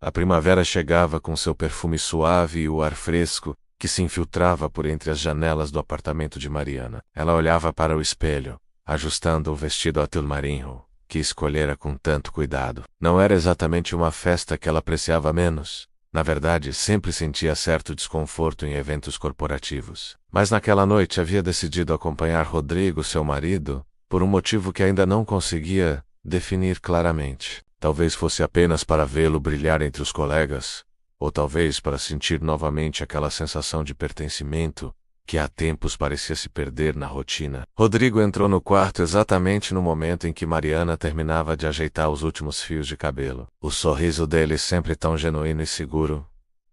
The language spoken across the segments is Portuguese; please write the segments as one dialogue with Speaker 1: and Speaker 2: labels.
Speaker 1: A primavera chegava com seu perfume suave e o ar fresco, que se infiltrava por entre as janelas do apartamento de Mariana. Ela olhava para o espelho, ajustando o vestido azul marinho, que escolhera com tanto cuidado. Não era exatamente uma festa que ela apreciava menos. Na verdade, sempre sentia certo desconforto em eventos corporativos. Mas naquela noite havia decidido acompanhar Rodrigo, seu marido, por um motivo que ainda não conseguia definir claramente. Talvez fosse apenas para vê-lo brilhar entre os colegas, ou talvez para sentir novamente aquela sensação de pertencimento que há tempos parecia se perder na rotina. Rodrigo entrou no quarto exatamente no momento em que Mariana terminava de ajeitar os últimos fios de cabelo. O sorriso dele, sempre tão genuíno e seguro,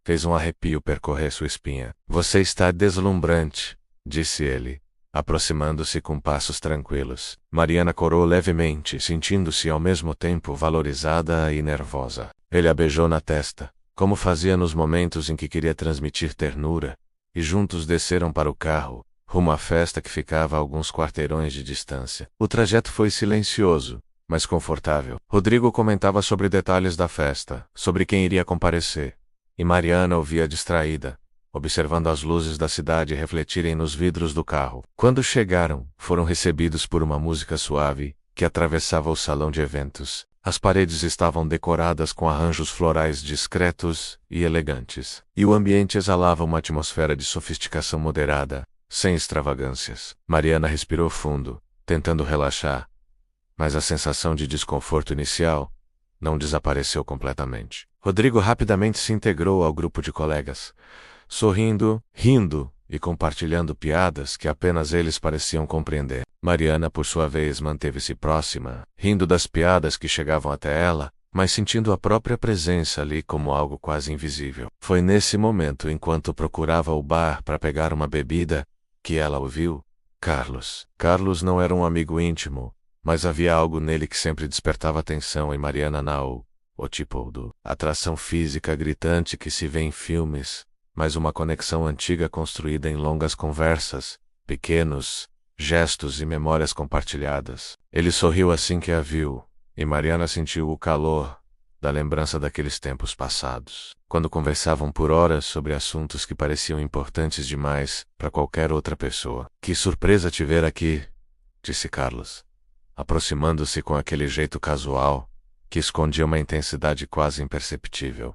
Speaker 1: fez um arrepio percorrer sua espinha. "Você está deslumbrante", disse ele, aproximando-se com passos tranquilos. Mariana corou levemente, sentindo-se ao mesmo tempo valorizada e nervosa. Ele a beijou na testa, como fazia nos momentos em que queria transmitir ternura, e juntos desceram para o carro, rumo à festa que ficava a alguns quarteirões de distância. O trajeto foi silencioso, mas confortável. Rodrigo comentava sobre detalhes da festa, sobre quem iria comparecer, e Mariana ouvia distraída, observando as luzes da cidade refletirem nos vidros do carro. Quando chegaram, foram recebidos por uma música suave, que atravessava o salão de eventos. As paredes estavam decoradas com arranjos florais discretos e elegantes, e o ambiente exalava uma atmosfera de sofisticação moderada, sem extravagâncias. Mariana respirou fundo, tentando relaxar, mas a sensação de desconforto inicial não desapareceu completamente. Rodrigo rapidamente se integrou ao grupo de colegas, sorrindo, rindo e compartilhando piadas que apenas eles pareciam compreender. Mariana, por sua vez, manteve-se próxima, rindo das piadas que chegavam até ela, mas sentindo a própria presença ali como algo quase invisível. Foi nesse momento, enquanto procurava o bar para pegar uma bebida, que ela ouviu Carlos. Carlos não era um amigo íntimo, mas havia algo nele que sempre despertava atenção em Mariana, o tipo do atração física gritante que se vê em filmes, mas uma conexão antiga construída em longas conversas, pequenos gestos e memórias compartilhadas. Ele sorriu assim que a viu, e Mariana sentiu o calor da lembrança daqueles tempos passados, quando conversavam por horas sobre assuntos que pareciam importantes demais para qualquer outra pessoa. "Que surpresa te ver aqui", disse Carlos, aproximando-se com aquele jeito casual que escondia uma intensidade quase imperceptível.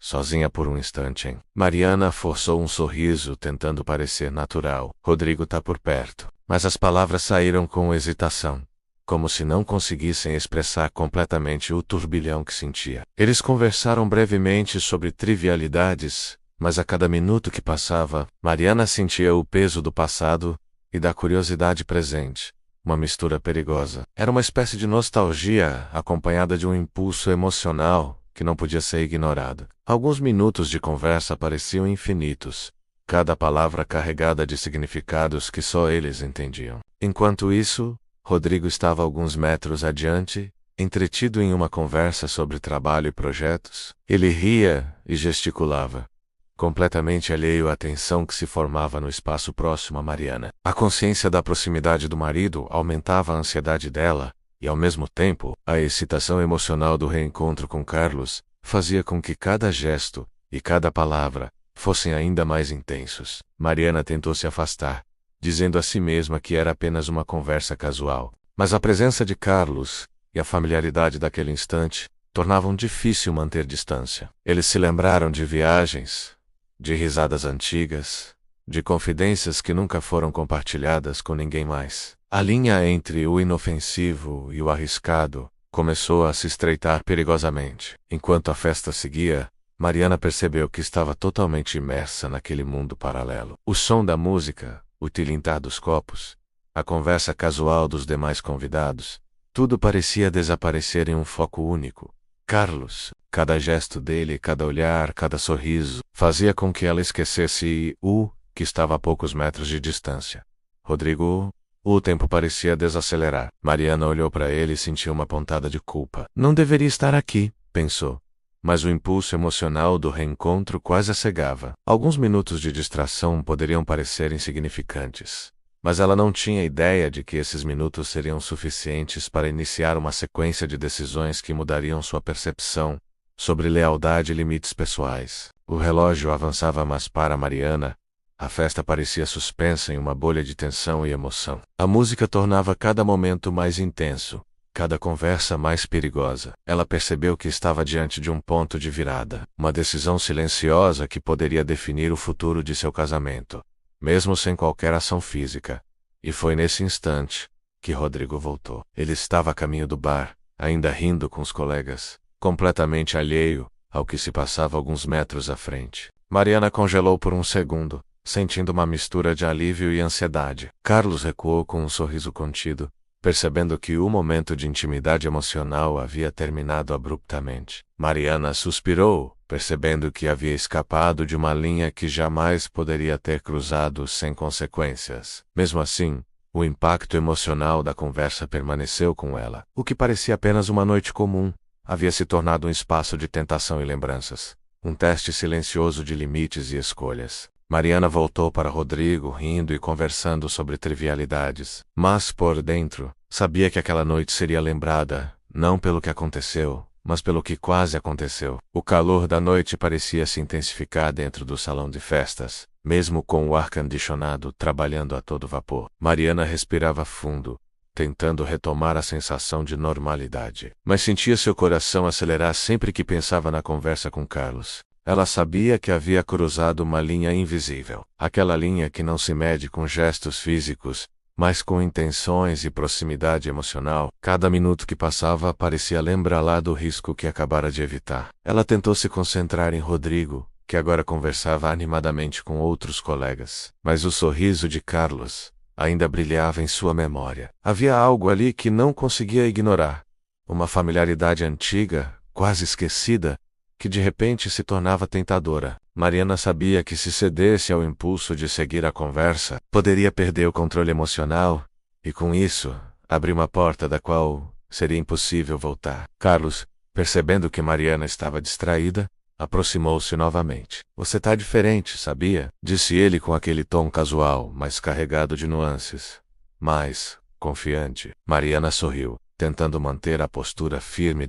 Speaker 1: "Sozinha por um instante, hein?" Mariana forçou um sorriso, tentando parecer natural. "Rodrigo tá por perto." Mas as palavras saíram com hesitação, como se não conseguissem expressar completamente o turbilhão que sentia. Eles conversaram brevemente sobre trivialidades, mas a cada minuto que passava, Mariana sentia o peso do passado e da curiosidade presente. Uma mistura perigosa. Era uma espécie de nostalgia acompanhada de um impulso emocional que não podia ser ignorado. Alguns minutos de conversa pareciam infinitos, cada palavra carregada de significados que só eles entendiam. Enquanto isso, Rodrigo estava alguns metros adiante, entretido em uma conversa sobre trabalho e projetos. Ele ria e gesticulava, completamente alheio à tensão que se formava no espaço próximo a Mariana. A consciência da proximidade do marido aumentava a ansiedade dela, e ao mesmo tempo, a excitação emocional do reencontro com Carlos fazia com que cada gesto e cada palavra fossem ainda mais intensos. Mariana tentou se afastar, dizendo a si mesma que era apenas uma conversa casual. Mas a presença de Carlos e a familiaridade daquele instante tornavam difícil manter distância. Eles se lembraram de viagens, de risadas antigas, de confidências que nunca foram compartilhadas com ninguém mais. A linha entre o inofensivo e o arriscado começou a se estreitar perigosamente. Enquanto a festa seguia, Mariana percebeu que estava totalmente imersa naquele mundo paralelo. O som da música, o tilintar dos copos, a conversa casual dos demais convidados, tudo parecia desaparecer em um foco único. Carlos, cada gesto dele, cada olhar, cada sorriso, fazia com que ela esquecesse o que estava a poucos metros de distância. Rodrigo, o tempo parecia desacelerar. Mariana olhou para ele e sentiu uma pontada de culpa. Não deveria estar aqui, pensou. Mas o impulso emocional do reencontro quase a cegava. Alguns minutos de distração poderiam parecer insignificantes, mas ela não tinha ideia de que esses minutos seriam suficientes para iniciar uma sequência de decisões que mudariam sua percepção sobre lealdade e limites pessoais. O relógio avançava, mas para Mariana, a festa parecia suspensa em uma bolha de tensão e emoção. A música tornava cada momento mais intenso, cada conversa mais perigosa. Ela percebeu que estava diante de um ponto de virada, uma decisão silenciosa que poderia definir o futuro de seu casamento, mesmo sem qualquer ação física. E foi nesse instante que Rodrigo voltou. Ele estava a caminho do bar, ainda rindo com os colegas, completamente alheio ao que se passava alguns metros à frente. Mariana congelou por um segundo, sentindo uma mistura de alívio e ansiedade. Carlos recuou com um sorriso contido, percebendo que o momento de intimidade emocional havia terminado abruptamente. Mariana suspirou, percebendo que havia escapado de uma linha que jamais poderia ter cruzado sem consequências. Mesmo assim, o impacto emocional da conversa permaneceu com ela. O que parecia apenas uma noite comum havia se tornado um espaço de tentação e lembranças, um teste silencioso de limites e escolhas. Mariana voltou para Rodrigo, rindo e conversando sobre trivialidades. Mas, por dentro, sabia que aquela noite seria lembrada, não pelo que aconteceu, mas pelo que quase aconteceu. O calor da noite parecia se intensificar dentro do salão de festas, mesmo com o ar-condicionado trabalhando a todo vapor. Mariana respirava fundo, tentando retomar a sensação de normalidade. Mas sentia seu coração acelerar sempre que pensava na conversa com Carlos. Ela sabia que havia cruzado uma linha invisível. Aquela linha que não se mede com gestos físicos, mas com intenções e proximidade emocional. Cada minuto que passava parecia lembrá-la do risco que acabara de evitar. Ela tentou se concentrar em Rodrigo, que agora conversava animadamente com outros colegas. Mas o sorriso de Carlos ainda brilhava em sua memória. Havia algo ali que não conseguia ignorar. Uma familiaridade antiga, quase esquecida, que de repente se tornava tentadora. Mariana sabia que se cedesse ao impulso de seguir a conversa, poderia perder o controle emocional, e com isso, abrir uma porta da qual seria impossível voltar. Carlos, percebendo que Mariana estava distraída, aproximou-se novamente. "Você tá diferente, sabia?" disse ele com aquele tom casual, mas carregado de nuances. Mais confiante. Mariana sorriu, tentando manter a postura firme e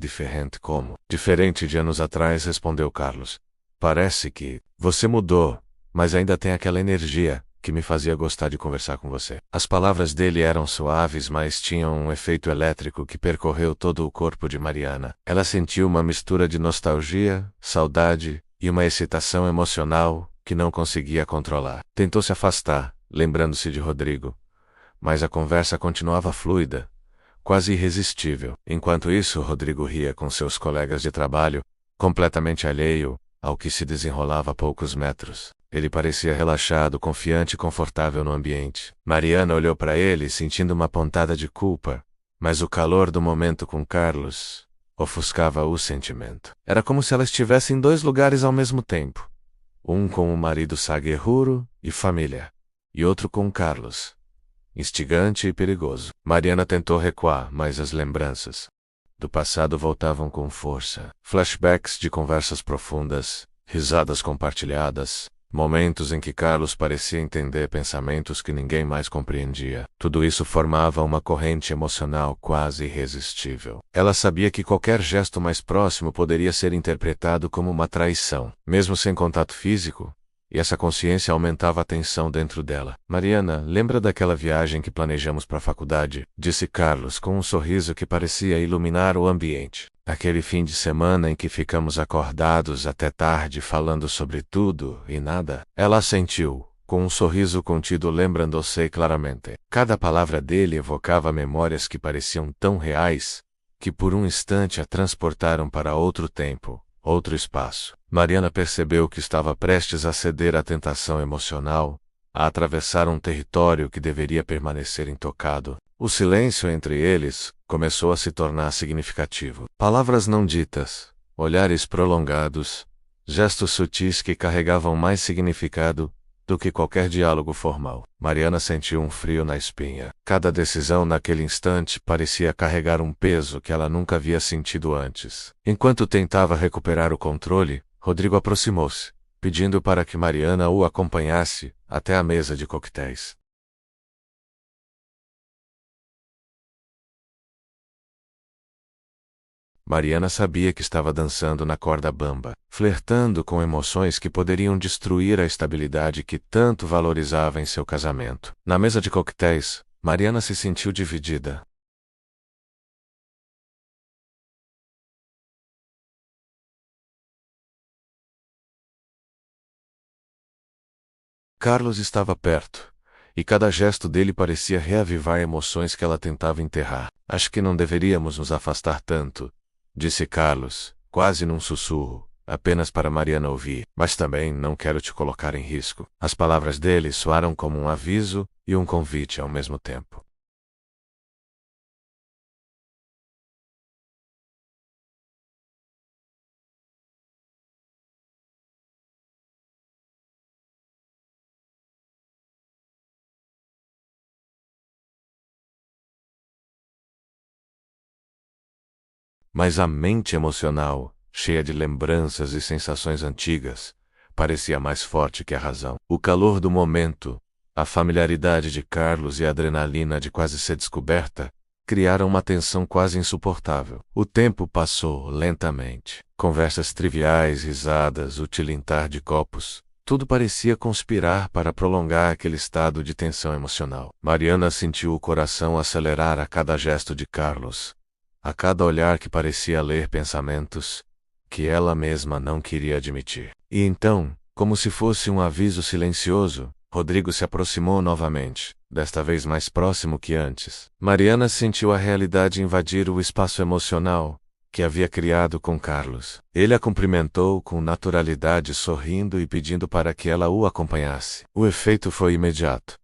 Speaker 1: diferente de anos atrás, respondeu Carlos. "Parece que você mudou, mas ainda tem aquela energia que me fazia gostar de conversar com você." As palavras dele eram suaves, mas tinham um efeito elétrico que percorreu todo o corpo de Mariana. Ela sentiu uma mistura de nostalgia, saudade e uma excitação emocional que não conseguia controlar. Tentou se afastar, lembrando-se de Rodrigo, mas a conversa continuava fluida, quase irresistível. Enquanto isso, Rodrigo ria com seus colegas de trabalho, completamente alheio ao que se desenrolava a poucos metros. Ele parecia relaxado, confiante e confortável no ambiente. Mariana olhou para ele, sentindo uma pontada de culpa, mas o calor do momento com Carlos ofuscava o sentimento. Era como se ela estivesse em dois lugares ao mesmo tempo. Um com o marido saguerruro e família, e outro com Carlos, instigante e perigoso. Mariana tentou recuar, mas as lembranças do passado voltavam com força. Flashbacks de conversas profundas, risadas compartilhadas, momentos em que Carlos parecia entender pensamentos que ninguém mais compreendia. Tudo isso formava uma corrente emocional quase irresistível. Ela sabia que qualquer gesto mais próximo poderia ser interpretado como uma traição, mesmo sem contato físico, e essa consciência aumentava a tensão dentro dela. "Mariana, lembra daquela viagem que planejamos para a faculdade?" disse Carlos com um sorriso que parecia iluminar o ambiente. "Aquele fim de semana em que ficamos acordados até tarde falando sobre tudo e nada?" Ela assentiu, com um sorriso contido, lembrando-se claramente. Cada palavra dele evocava memórias que pareciam tão reais, que por um instante a transportaram para outro tempo, outro espaço. Mariana percebeu que estava prestes a ceder à tentação emocional, a atravessar um território que deveria permanecer intocado. O silêncio entre eles começou a se tornar significativo. Palavras não ditas, olhares prolongados, gestos sutis que carregavam mais significado do que qualquer diálogo formal. Mariana sentiu um frio na espinha. Cada decisão naquele instante parecia carregar um peso que ela nunca havia sentido antes. Enquanto tentava recuperar o controle, Rodrigo aproximou-se, pedindo para que Mariana o acompanhasse até a mesa de coquetéis. Mariana sabia que estava dançando na corda bamba, flertando com emoções que poderiam destruir a estabilidade que tanto valorizava em seu casamento. Na mesa de coquetéis, Mariana se sentiu dividida. Carlos estava perto, e cada gesto dele parecia reavivar emoções que ela tentava enterrar. Acho que não deveríamos nos afastar tanto, disse Carlos, quase num sussurro, apenas para Mariana ouvir. Mas também não quero te colocar em risco. As palavras dele soaram como um aviso e um convite ao mesmo tempo. Mas a mente emocional, cheia de lembranças e sensações antigas, parecia mais forte que a razão. O calor do momento, a familiaridade de Carlos e a adrenalina de quase ser descoberta, criaram uma tensão quase insuportável. O tempo passou lentamente. Conversas triviais, risadas, o tilintar de copos, tudo parecia conspirar para prolongar aquele estado de tensão emocional. Mariana sentiu o coração acelerar a cada gesto de Carlos, a cada olhar que parecia ler pensamentos que ela mesma não queria admitir. E então, como se fosse um aviso silencioso, Rodrigo se aproximou novamente, desta vez mais próximo que antes. Mariana sentiu a realidade invadir o espaço emocional que havia criado com Carlos. Ele a cumprimentou com naturalidade, sorrindo e pedindo para que ela o acompanhasse. O efeito foi imediato.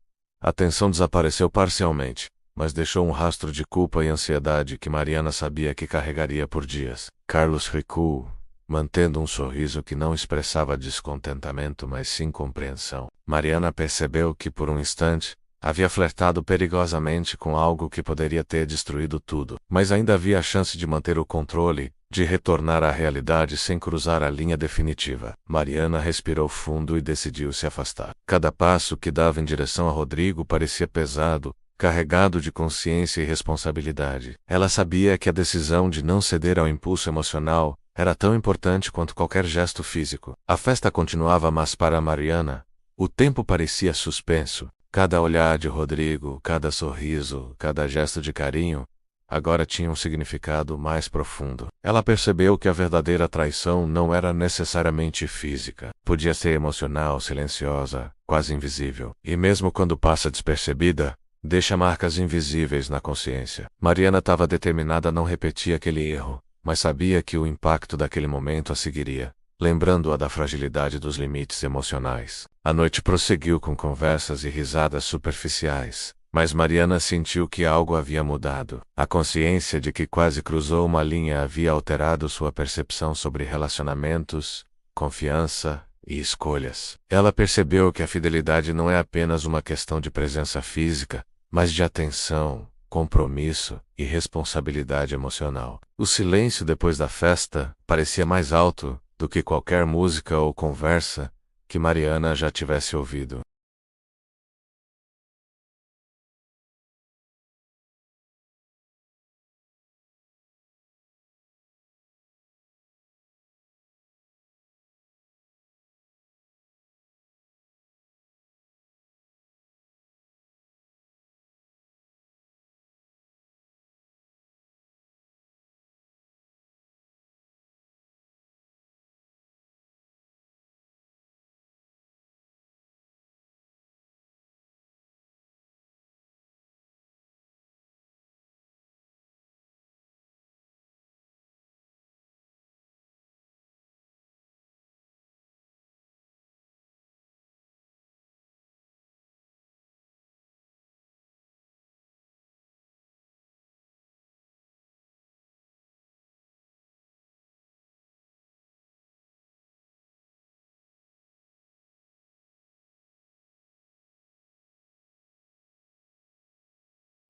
Speaker 1: A tensão desapareceu parcialmente, mas deixou um rastro de culpa e ansiedade que Mariana sabia que carregaria por dias. Carlos recuou, mantendo um sorriso que não expressava descontentamento, mas sim compreensão. Mariana percebeu que, por um instante, havia flertado perigosamente com algo que poderia ter destruído tudo, mas ainda havia a chance de manter o controle, de retornar à realidade sem cruzar a linha definitiva. Mariana respirou fundo e decidiu se afastar. Cada passo que dava em direção a Rodrigo parecia pesado, carregado de consciência e responsabilidade. Ela sabia que a decisão de não ceder ao impulso emocional era tão importante quanto qualquer gesto físico. A festa continuava, mas para Mariana, o tempo parecia suspenso. Cada olhar de Rodrigo, cada sorriso, cada gesto de carinho, agora tinha um significado mais profundo. Ela percebeu que a verdadeira traição não era necessariamente física. Podia ser emocional, silenciosa, quase invisível. E mesmo quando passa despercebida, deixa marcas invisíveis na consciência. Mariana estava determinada a não repetir aquele erro, mas sabia que o impacto daquele momento a seguiria, lembrando-a da fragilidade dos limites emocionais. A noite prosseguiu com conversas e risadas superficiais, mas Mariana sentiu que algo havia mudado. A consciência de que quase cruzou uma linha havia alterado sua percepção sobre relacionamentos, confiança e escolhas. Ela percebeu que a fidelidade não é apenas uma questão de presença física, mas de atenção, compromisso e responsabilidade emocional. O silêncio depois da festa parecia mais alto do que qualquer música ou conversa que Mariana já tivesse ouvido.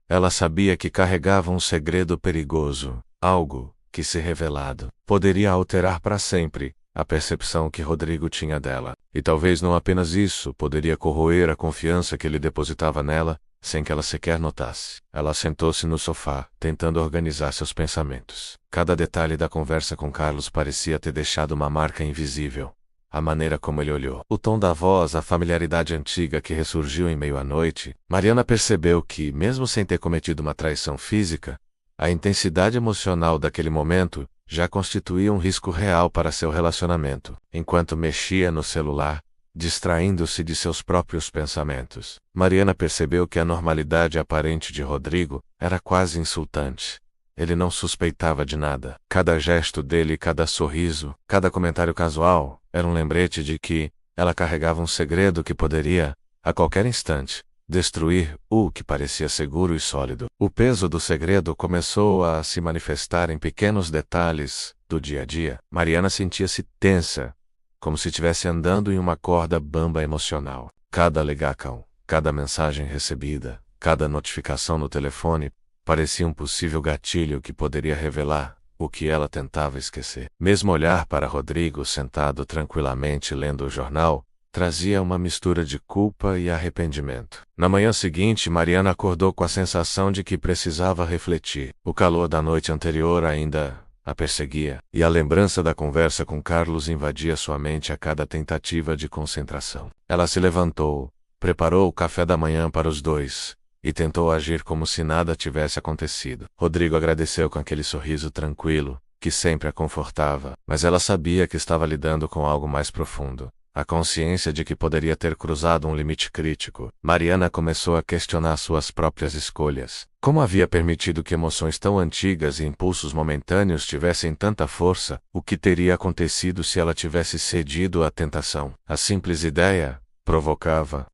Speaker 1: Ela sabia que carregava um segredo perigoso, algo que, se revelado, poderia alterar para sempre a percepção que Rodrigo tinha dela. E talvez não apenas isso poderia corroer a confiança que ele depositava nela, sem que ela sequer notasse. Ela sentou-se no sofá, tentando organizar seus pensamentos. Cada detalhe da conversa com Carlos parecia ter deixado uma marca invisível. A maneira como ele olhou, o tom da voz, a familiaridade antiga que ressurgiu em meio à noite. Mariana percebeu que, mesmo sem ter cometido uma traição física, a intensidade emocional daquele momento já constituía um risco real para seu relacionamento. Enquanto mexia no celular, distraindo-se de seus próprios pensamentos, Mariana percebeu que a normalidade aparente de Rodrigo era quase insultante. Ele não suspeitava de nada. Cada gesto dele, cada sorriso, cada comentário casual, era um lembrete de que ela carregava um segredo que poderia, a qualquer instante, destruir o que parecia seguro e sólido. O peso do segredo começou a se manifestar em pequenos detalhes do dia a dia. Mariana sentia-se tensa, como se estivesse andando em uma corda bamba emocional. Cada ligação, cada mensagem recebida, cada notificação no telefone parecia um possível gatilho que poderia revelar o que ela tentava esquecer. Mesmo olhar para Rodrigo sentado tranquilamente lendo o jornal trazia uma mistura de culpa e arrependimento. Na manhã seguinte, Mariana acordou com a sensação de que precisava refletir. O calor da noite anterior ainda a perseguia, e a lembrança da conversa com Carlos invadia sua mente a cada tentativa de concentração. Ela se levantou, preparou o café da manhã para os dois, e tentou agir como se nada tivesse acontecido. Rodrigo agradeceu com aquele sorriso tranquilo, que sempre a confortava, mas ela sabia que estava lidando com algo mais profundo. A consciência de que poderia ter cruzado um limite crítico. Mariana começou a questionar suas próprias escolhas. Como havia permitido que emoções tão antigas e impulsos momentâneos tivessem tanta força? O que teria acontecido se ela tivesse cedido à tentação? A simples ideia provocava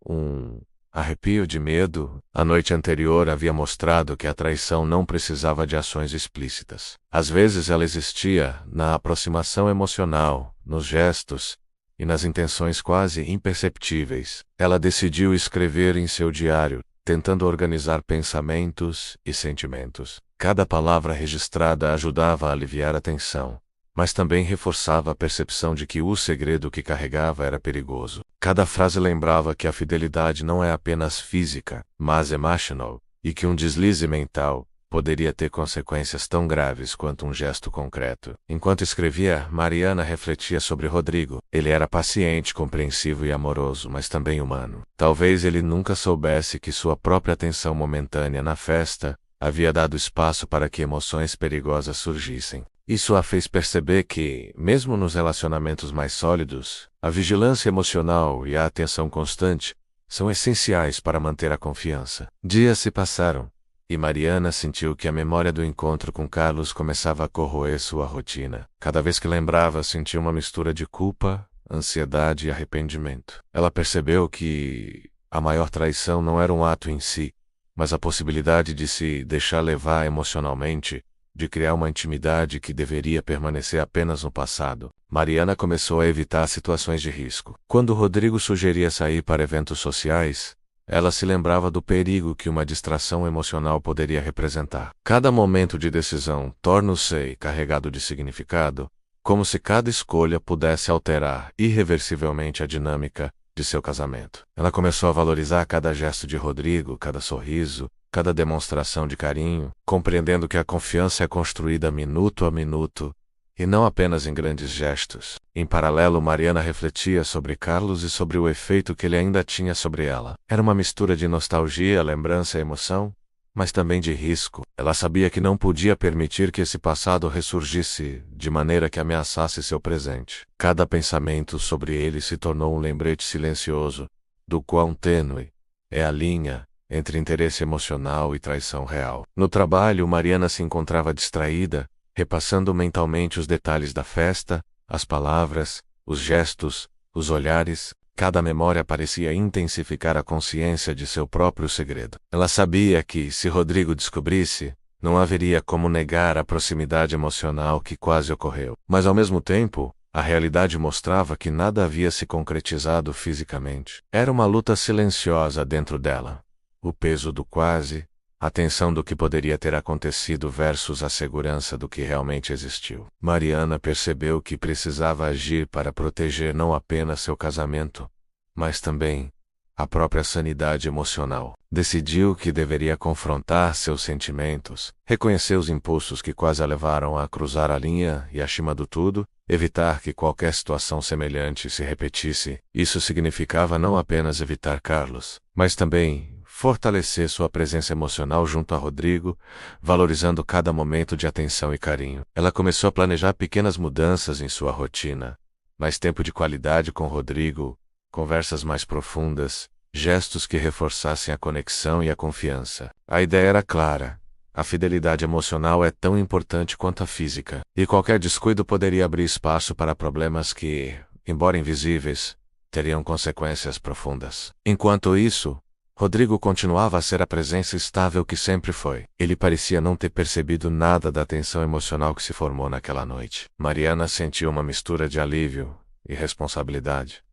Speaker 1: um arrepio de medo. A noite anterior havia mostrado que a traição não precisava de ações explícitas. Às vezes ela existia na aproximação emocional, nos gestos e nas intenções quase imperceptíveis. Ela decidiu escrever em seu diário, tentando organizar pensamentos e sentimentos. Cada palavra registrada ajudava a aliviar a tensão, mas também reforçava a percepção de que o segredo que carregava era perigoso. Cada frase lembrava que a fidelidade não é apenas física, mas emocional, e que um deslize mental poderia ter consequências tão graves quanto um gesto concreto. Enquanto escrevia, Mariana refletia sobre Rodrigo. Ele era paciente, compreensivo e amoroso, mas também humano. Talvez ele nunca soubesse que sua própria tensão momentânea na festa havia dado espaço para que emoções perigosas surgissem. Isso a fez perceber que, mesmo nos relacionamentos mais sólidos, a vigilância emocional e a atenção constante são essenciais para manter a confiança. Dias se passaram, e Mariana sentiu que a memória do encontro com Carlos começava a corroer sua rotina. Cada vez que lembrava, sentia uma mistura de culpa, ansiedade e arrependimento. Ela percebeu que a maior traição não era um ato em si, mas a possibilidade de se deixar levar emocionalmente, de criar uma intimidade que deveria permanecer apenas no passado. Mariana começou a evitar situações de risco. Quando Rodrigo sugeria sair para eventos sociais, ela se lembrava do perigo que uma distração emocional poderia representar. Cada momento de decisão torna-se carregado de significado, como se cada escolha pudesse alterar irreversivelmente a dinâmica de seu casamento. Ela começou a valorizar cada gesto de Rodrigo, cada sorriso, cada demonstração de carinho, compreendendo que a confiança é construída minuto a minuto, e não apenas em grandes gestos. Em paralelo, Mariana refletia sobre Carlos e sobre o efeito que ele ainda tinha sobre ela. Era uma mistura de nostalgia, lembrança e emoção, mas também de risco. Ela sabia que não podia permitir que esse passado ressurgisse de maneira que ameaçasse seu presente. Cada pensamento sobre ele se tornou um lembrete silencioso, do quão tênue é a linha entre interesse emocional e traição real. No trabalho, Mariana se encontrava distraída, repassando mentalmente os detalhes da festa, as palavras, os gestos, os olhares. Cada memória parecia intensificar a consciência de seu próprio segredo. Ela sabia que, se Rodrigo descobrisse, não haveria como negar a proximidade emocional que quase ocorreu. Mas, ao mesmo tempo, a realidade mostrava que nada havia se concretizado fisicamente. Era uma luta silenciosa dentro dela. O peso do quase, a tensão do que poderia ter acontecido versus a segurança do que realmente existiu. Mariana percebeu que precisava agir para proteger não apenas seu casamento, mas também a própria sanidade emocional. Decidiu que deveria confrontar seus sentimentos, reconhecer os impulsos que quase a levaram a cruzar a linha e, acima do tudo, evitar que qualquer situação semelhante se repetisse. Isso significava não apenas evitar Carlos, mas também fortalecer sua presença emocional junto a Rodrigo, valorizando cada momento de atenção e carinho. Ela começou a planejar pequenas mudanças em sua rotina, mais tempo de qualidade com Rodrigo, conversas mais profundas, gestos que reforçassem a conexão e a confiança. A ideia era clara: a fidelidade emocional é tão importante quanto a física, e qualquer descuido poderia abrir espaço para problemas que, embora invisíveis, teriam consequências profundas. Enquanto isso, Rodrigo continuava a ser a presença estável que sempre foi. Ele parecia não ter percebido nada da tensão emocional que se formou naquela noite. Mariana sentiu uma mistura de alívio e responsabilidade.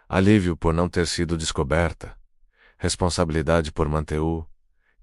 Speaker 1: Alívio por não ter sido descoberta. Responsabilidade por manter o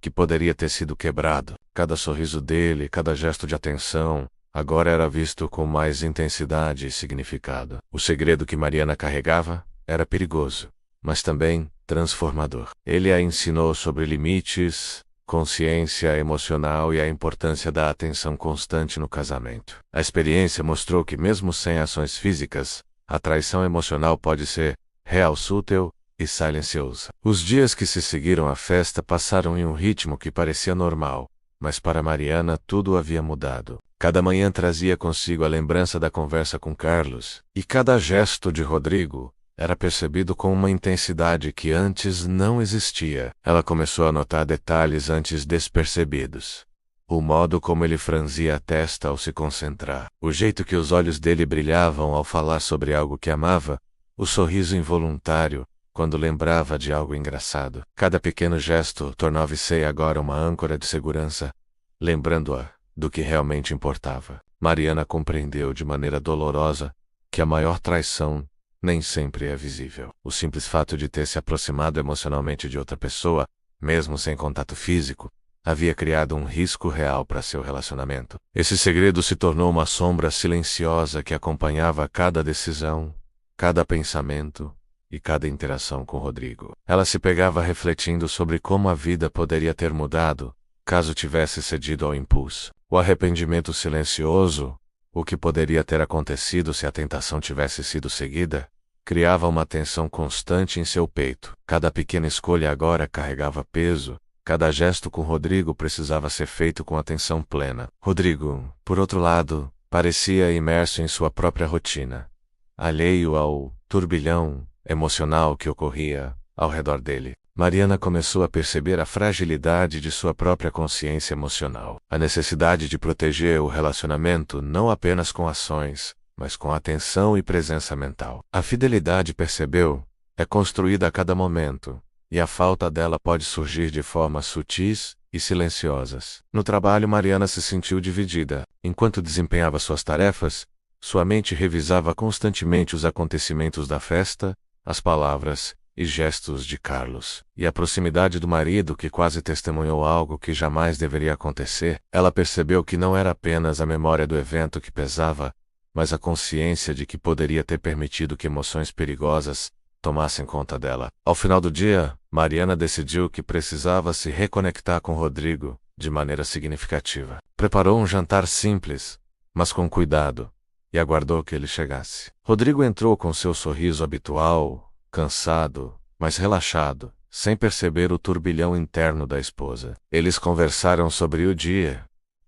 Speaker 1: que poderia ter sido quebrado. Cada sorriso dele, cada gesto de atenção, agora era visto com mais intensidade e significado. O segredo que Mariana carregava era perigoso, mas também transformador. Ele a ensinou sobre limites, consciência emocional e a importância da atenção constante no casamento. A experiência mostrou que mesmo sem ações físicas, a traição emocional pode ser real, sutil e silenciosa. Os dias que se seguiram à festa passaram em um ritmo que parecia normal, mas para Mariana tudo havia mudado. Cada manhã trazia consigo a lembrança da conversa com Carlos, e cada gesto de Rodrigo era percebido com uma intensidade que antes não existia. Ela começou a notar detalhes antes despercebidos. O modo como ele franzia a testa ao se concentrar, o jeito que os olhos dele brilhavam ao falar sobre algo que amava, o sorriso involuntário quando lembrava de algo engraçado. Cada pequeno gesto tornava-se agora uma âncora de segurança, lembrando-a do que realmente importava. Mariana compreendeu de maneira dolorosa que a maior traição nem sempre é visível. O simples fato de ter se aproximado emocionalmente de outra pessoa, mesmo sem contato físico, havia criado um risco real para seu relacionamento. Esse segredo se tornou uma sombra silenciosa que acompanhava cada decisão, cada pensamento e cada interação com Rodrigo. Ela se pegava refletindo sobre como a vida poderia ter mudado caso tivesse cedido ao impulso. O arrependimento silencioso, o que poderia ter acontecido se a tentação tivesse sido seguida, criava uma tensão constante em seu peito. Cada pequena escolha agora carregava peso, cada gesto com Rodrigo precisava ser feito com atenção plena. Rodrigo, por outro lado, parecia imerso em sua própria rotina, alheio ao turbilhão emocional que ocorria ao redor dele. Mariana começou a perceber a fragilidade de sua própria consciência emocional, a necessidade de proteger o relacionamento não apenas com ações, mas com atenção e presença mental. A fidelidade, percebeu, é construída a cada momento, e a falta dela pode surgir de formas sutis e silenciosas. No trabalho, Mariana se sentiu dividida. Enquanto desempenhava suas tarefas, sua mente revisava constantemente os acontecimentos da festa, as palavras e gestos de Carlos, e a proximidade do marido que quase testemunhou algo que jamais deveria acontecer. Ela percebeu que não era apenas a memória do evento que pesava, mas a consciência de que poderia ter permitido que emoções perigosas tomassem conta dela. Ao final do dia, Mariana decidiu que precisava se reconectar com Rodrigo de maneira significativa. Preparou um jantar simples, mas com cuidado, e aguardou que ele chegasse. Rodrigo entrou com seu sorriso habitual, cansado, mas relaxado, sem perceber o turbilhão interno da esposa. Eles conversaram sobre o dia,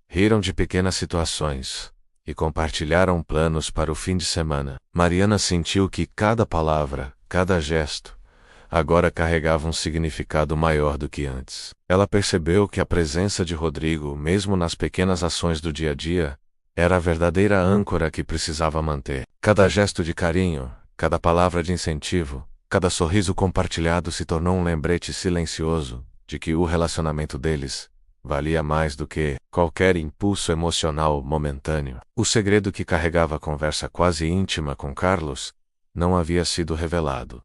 Speaker 1: riram de pequenas situações e compartilharam planos para o fim de semana. Mariana sentiu que cada palavra, cada gesto, agora carregava um significado maior do que antes. Ela percebeu que a presença de Rodrigo, mesmo nas pequenas ações do dia a dia, era a verdadeira âncora que precisava manter. Cada gesto de carinho, cada palavra de incentivo, cada sorriso compartilhado se tornou um lembrete silencioso de que o relacionamento deles valia mais do que qualquer impulso emocional momentâneo. O segredo que carregava a conversa quase íntima com Carlos não havia sido revelado.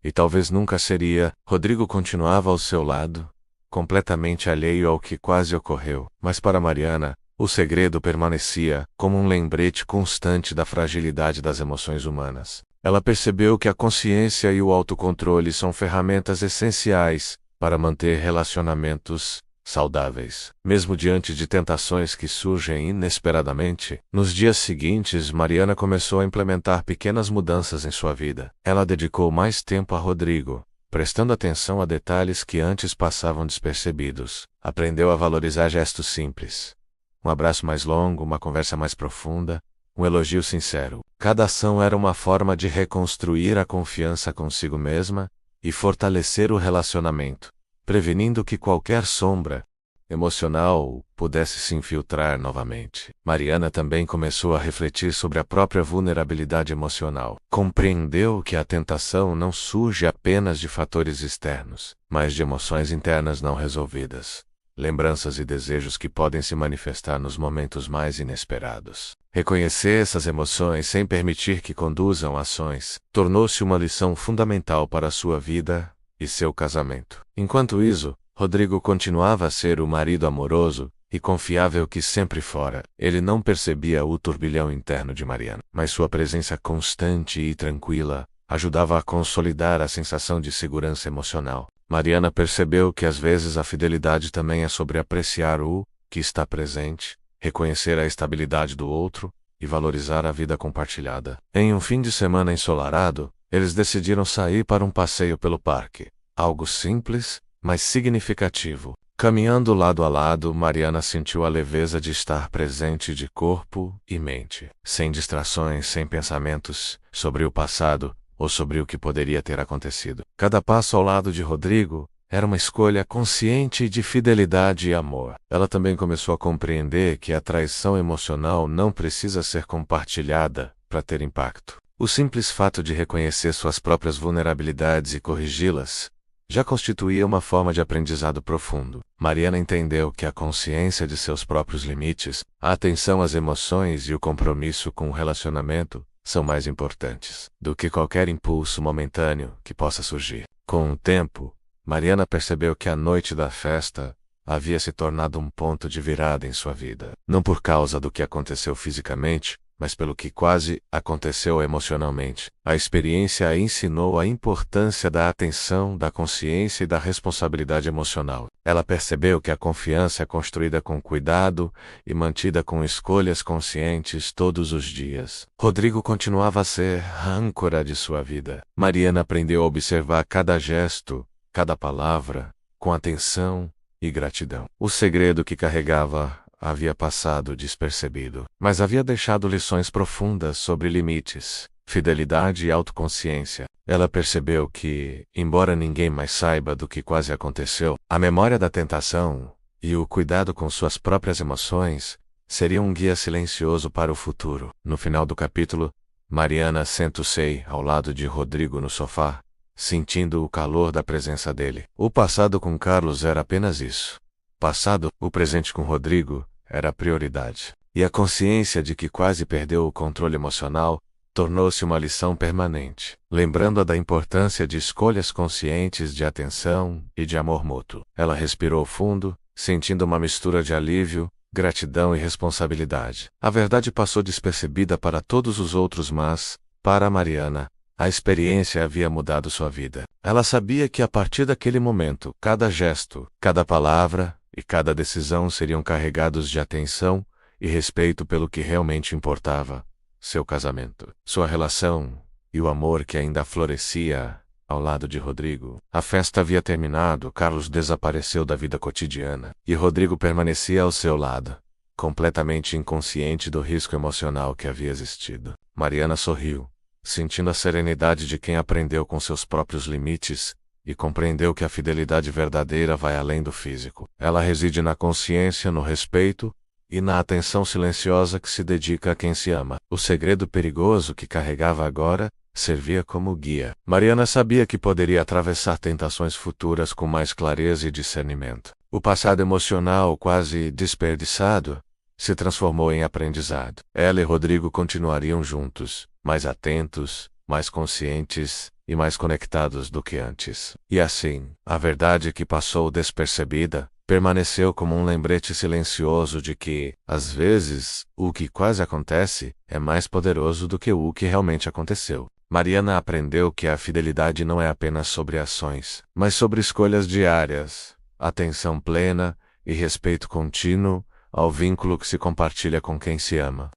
Speaker 1: E talvez nunca seria. Rodrigo continuava ao seu lado, completamente alheio ao que quase ocorreu. Mas para Mariana, O segredo permanecia como um lembrete constante da fragilidade das emoções humanas. Ela percebeu que a consciência e o autocontrole são ferramentas essenciais para manter relacionamentos saudáveis. Mesmo diante de tentações que surgem inesperadamente, nos dias seguintes, Mariana começou a implementar pequenas mudanças em sua vida. Ela dedicou mais tempo a Rodrigo, prestando atenção a detalhes que antes passavam despercebidos. Aprendeu a valorizar gestos simples. Um abraço mais longo, uma conversa mais profunda, um elogio sincero. Cada ação era uma forma de reconstruir a confiança consigo mesma e fortalecer o relacionamento, prevenindo que qualquer sombra emocional pudesse se infiltrar novamente. Mariana também começou a refletir sobre a própria vulnerabilidade emocional. Compreendeu que a tentação não surge apenas de fatores externos, mas de emoções internas não resolvidas. Lembranças e desejos que podem se manifestar nos momentos mais inesperados. Reconhecer essas emoções sem permitir que conduzam ações tornou-se uma lição fundamental para a sua vida e seu casamento. Enquanto isso, Rodrigo continuava a ser o marido amoroso e confiável que sempre fora. Ele não percebia o turbilhão interno de Mariana, mas sua presença constante e tranquila ajudava a consolidar a sensação de segurança emocional. Mariana percebeu que às vezes a fidelidade também é sobre apreciar o que está presente, reconhecer a estabilidade do outro e valorizar a vida compartilhada. Em um fim de semana ensolarado, eles decidiram sair para um passeio pelo parque. Algo simples, mas significativo. Caminhando lado a lado, Mariana sentiu a leveza de estar presente de corpo e mente, sem distrações, sem pensamentos sobre o passado ou sobre o que poderia ter acontecido. Cada passo ao lado de Rodrigo era uma escolha consciente de fidelidade e amor. Ela também começou a compreender que a traição emocional não precisa ser compartilhada para ter impacto. O simples fato de reconhecer suas próprias vulnerabilidades e corrigi-las já constituía uma forma de aprendizado profundo. Mariana entendeu que a consciência de seus próprios limites, a atenção às emoções e o compromisso com o relacionamento são mais importantes do que qualquer impulso momentâneo que possa surgir. Com o tempo, Mariana percebeu que a noite da festa havia se tornado um ponto de virada em sua vida. Não por causa do que aconteceu fisicamente, mas pelo que quase aconteceu emocionalmente. A experiência a ensinou a importância da atenção, da consciência e da responsabilidade emocional. Ela percebeu que a confiança é construída com cuidado e mantida com escolhas conscientes todos os dias. Rodrigo continuava a ser a âncora de sua vida. Mariana aprendeu a observar cada gesto, cada palavra, com atenção e gratidão. O segredo que carregava havia passado despercebido, mas havia deixado lições profundas sobre limites, fidelidade e autoconsciência. Ela percebeu que, embora ninguém mais saiba do que quase aconteceu, a memória da tentação e o cuidado com suas próprias emoções seriam um guia silencioso para o futuro. No final do capítulo, Mariana senta-se ao lado de Rodrigo no sofá, sentindo o calor da presença dele. O passado com Carlos era apenas isso. Passado, o presente com Rodrigo era a prioridade. E a consciência de que quase perdeu o controle emocional tornou-se uma lição permanente, lembrando-a da importância de escolhas conscientes de atenção e de amor mútuo. Ela respirou fundo, sentindo uma mistura de alívio, gratidão e responsabilidade. A verdade passou despercebida para todos os outros, mas, para Mariana, a experiência havia mudado sua vida. Ela sabia que a partir daquele momento, cada gesto, cada palavra e cada decisão seriam carregados de atenção e respeito pelo que realmente importava: seu casamento, sua relação e o amor que ainda florescia ao lado de Rodrigo. A festa havia terminado, Carlos desapareceu da vida cotidiana e Rodrigo permanecia ao seu lado, completamente inconsciente do risco emocional que havia existido. Mariana sorriu, sentindo a serenidade de quem aprendeu com seus próprios limites e compreendeu que a fidelidade verdadeira vai além do físico. Ela reside na consciência, no respeito e na atenção silenciosa que se dedica a quem se ama. O segredo perigoso que carregava agora servia como guia. Mariana sabia que poderia atravessar tentações futuras com mais clareza e discernimento. O passado emocional, quase desperdiçado, se transformou em aprendizado. Ela e Rodrigo continuariam juntos, mais atentos, mais conscientes e mais conectados do que antes. E assim, a verdade que passou despercebida permaneceu como um lembrete silencioso de que, às vezes, o que quase acontece é mais poderoso do que o que realmente aconteceu. Mariana aprendeu que a fidelidade não é apenas sobre ações, mas sobre escolhas diárias, atenção plena e respeito contínuo ao vínculo que se compartilha com quem se ama.